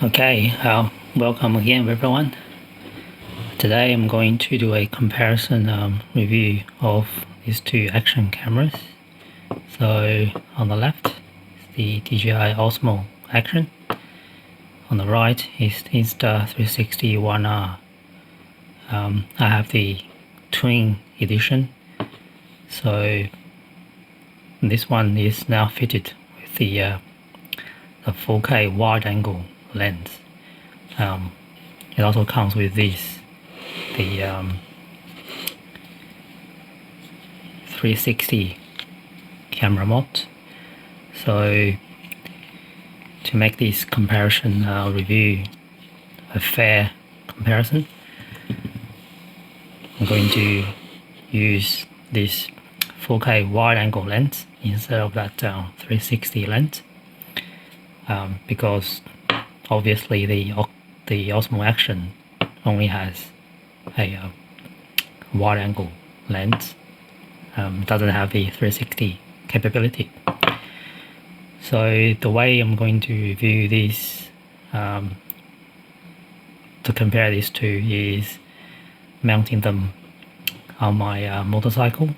Okay, welcome again everyone. Today I'm going to do a comparison review of these two action cameras. So on the left is the DJI Osmo Action. On the right is the Insta360 One R. I have the twin edition. So this one is now fitted with the 4K wide angle lens. It also comes with this, the 360 camera mode. So to make this comparison review a fair comparison, I'm going to use this 4K wide angle lens instead of that 360 lens, because obviously the Osmo Action only has a wide angle lens, doesn't have the 360 capability. So the way I'm going to review this, to compare these two, is mounting them on my motorcycle,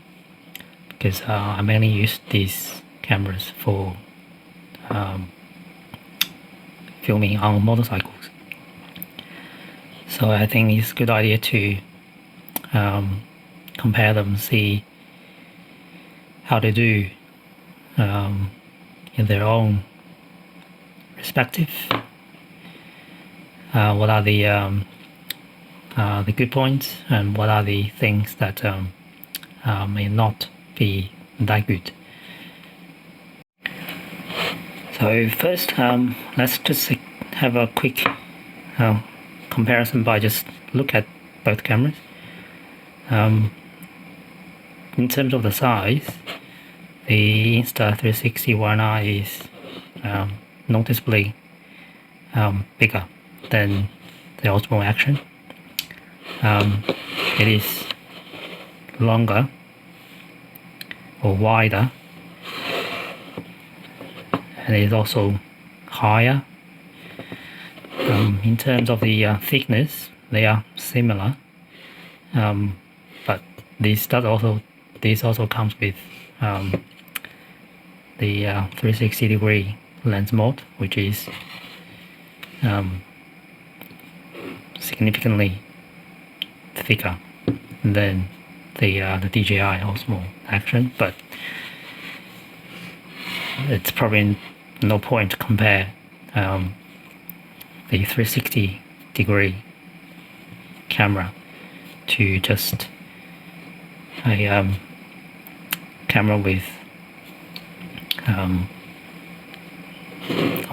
because I mainly use these cameras for filming on motorcycles. So I think it's a good idea to compare them, see how they do in their own respective. What are the good points, and what are the things that may not be that good. So first, let's just have a quick comparison by just look at both cameras. In terms of the size, the Insta360 One R is noticeably bigger than the Osmo Action. It is longer or wider, and it is also higher. In terms of the thickness, they are similar, but this also comes with the 360-degree lens mode, which is significantly thicker than the DJI Osmo Action, but it's probably no point to compare the 360-degree camera to just a camera with a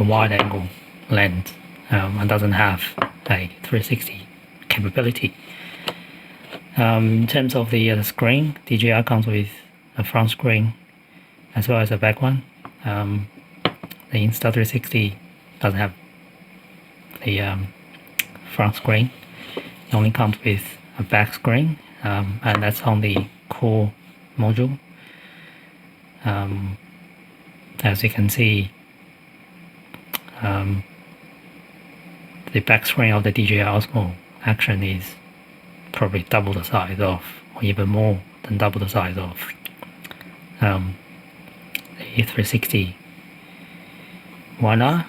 wide angle lens and doesn't have a 360 capability. In terms of the screen, DJI comes with a front screen as well as a back one. The Insta360 doesn't have the front screen. It only comes with a back screen, and that's on the core module. As you can see, the back screen of the DJI Osmo Action is probably double the size of, or even more than double the size of, the 360 One R.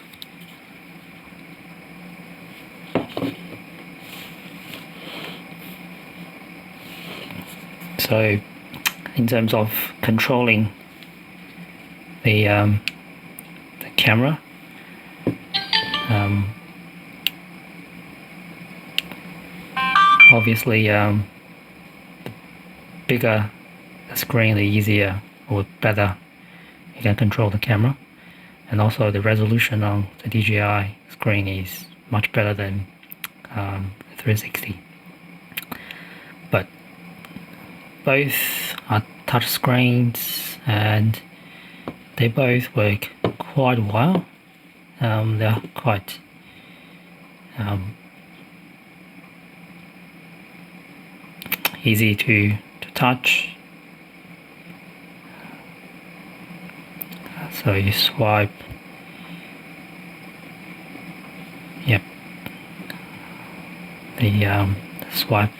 So in terms of controlling the camera, obviously the bigger the screen, the easier or better you can control the camera, and also the resolution on the DJI screen is much better than 360. But both are touch screens and they both work quite well. They're quite easy to touch. So you swipe yep, the swipe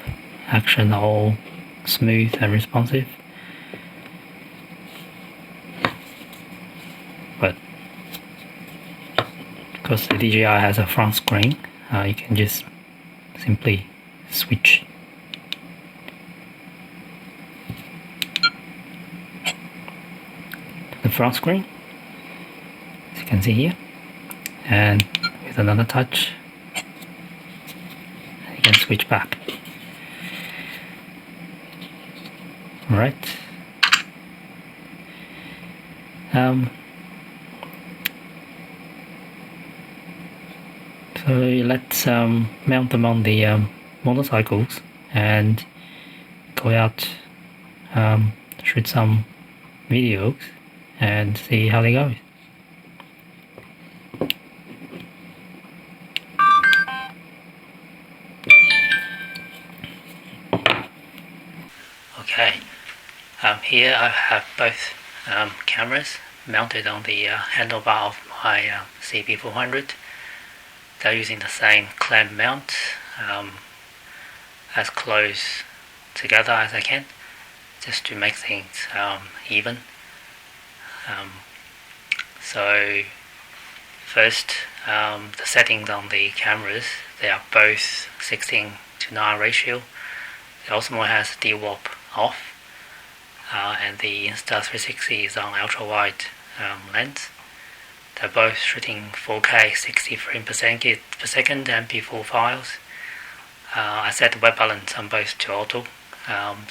action all smooth and responsive. But because the DJI has a front screen, you can just simply switch. The front screen, as you can see here, and with another touch you can switch back. Alright, so let's mount them on the motorcycles and go out, shoot some videos and see how they go. Okay, here I have both cameras mounted on the handlebar of my CB400. They're using the same clamp mount, as close together as I can, just to make things even. So first, the settings on the cameras, they are both 16:9 ratio. The Osmo has Dewarp off, and the Insta360 is on ultra-wide lens. They're both shooting 4K 60 frames per second MP4 files. I set the white balance on both to auto.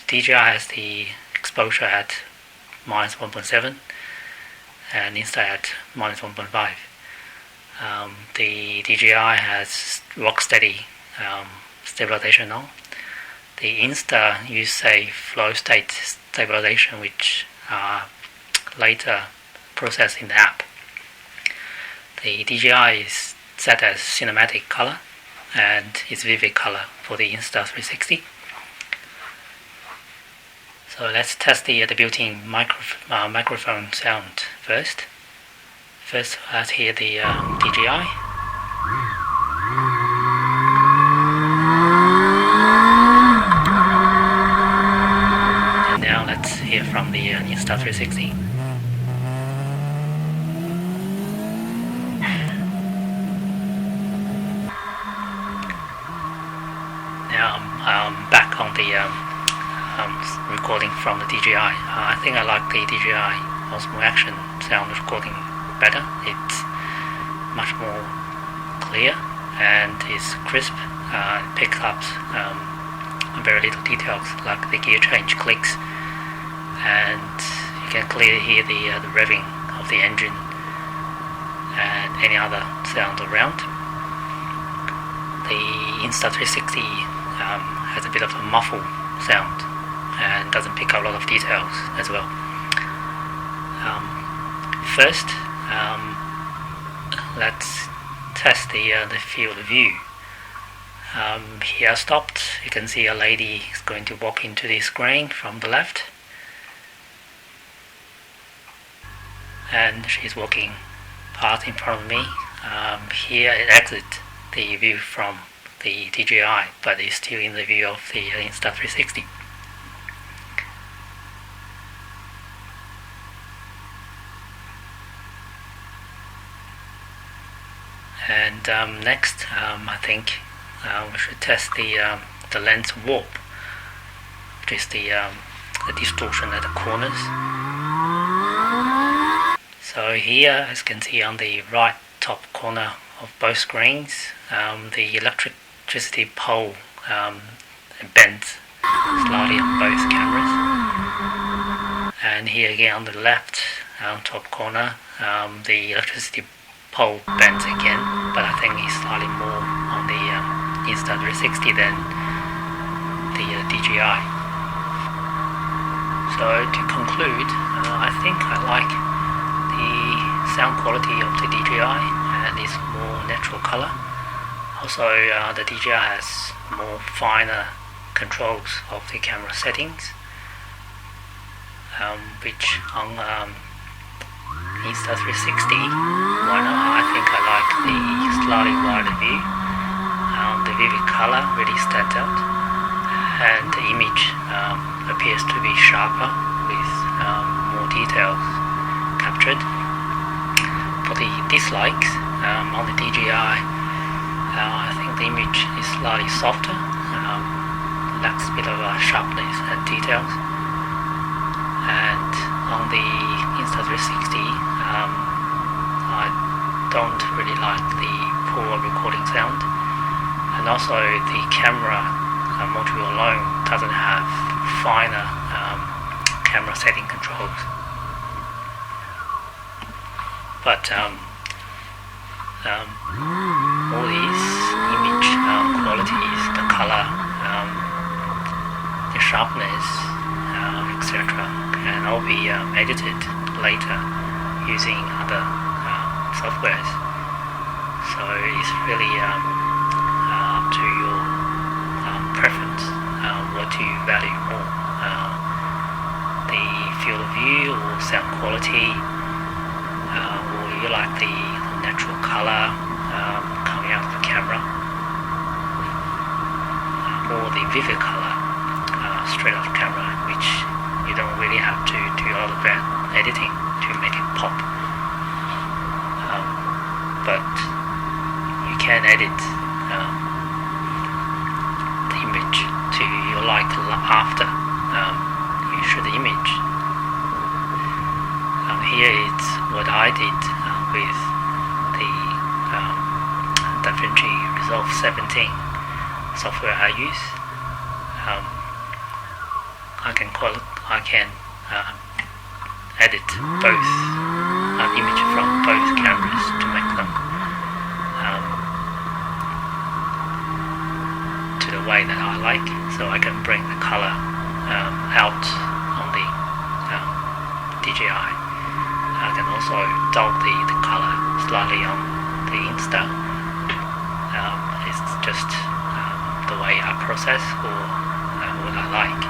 DJI has the exposure at -1.7 and Insta at -1.5. The DJI has rock steady stabilization on. The Insta use a flow state stabilization, which later processed in the app. The DJI is set as cinematic color and is vivid color for the Insta360. So let's test the built-in microphone sound first. First, let's hear the DJI. And now let's hear from the Insta360. Now I'm back on the recording from the DJI. I think I like the DJI Osmo Action sound recording better. It's much more clear and it's crisp. It picks up very little details like the gear change clicks, and you can clearly hear the revving of the engine and any other sound around. The Insta360 has a bit of a muffled sound and doesn't pick up a lot of details as well. First, let's test the field of view. Here I stopped. You can see a lady is going to walk into the screen from the left, and she's walking past in front of me. Here it exits the view from the DJI, but it's still in the view of the Insta360. And next, I think we should test the lens warp, which is the distortion at the corners. So here, as you can see on the right top corner of both screens, the electricity pole bends slightly on both cameras. And here again on the left top corner, the electricity pole bends again, but I think it's slightly more on the Insta360 than the DJI. So to conclude, I think I like the sound quality of the DJI and its more natural color. Also, the DJI has more finer controls of the camera settings, which on Insta360 One R, I think I like the slightly wider view. stands out, and the image appears to be sharper with more details captured. For the dislikes, on the DJI, I think the image is slightly softer, lacks a bit of sharpness and details. And on the Insta360, I don't really like the poor recording sound, and also the camera module alone doesn't have finer camera setting controls. But all these image qualities, the color, the sharpness, etc., can all be edited later using other softwares. So it's really up to your preference, what do you value more, the field of view or sound quality, or you like the natural color coming out of the camera, or the vivid color straight off camera, which you don't really have to do a lot of editing to make it pop. But you can edit the image to your like after you shoot the image. Here it's what I did with the DaVinci Resolve 17 software I use. I can edit both image from both cameras to make them to the way that I like, so I can bring the color out on the DJI. I can also dull the color slightly on the Insta. It's just the way I process or what I like.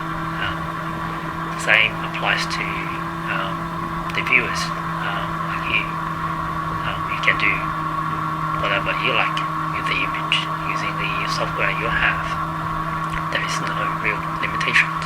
The same applies to the viewers like you. You can do whatever you like with the image using the software you have. There is no real limitations.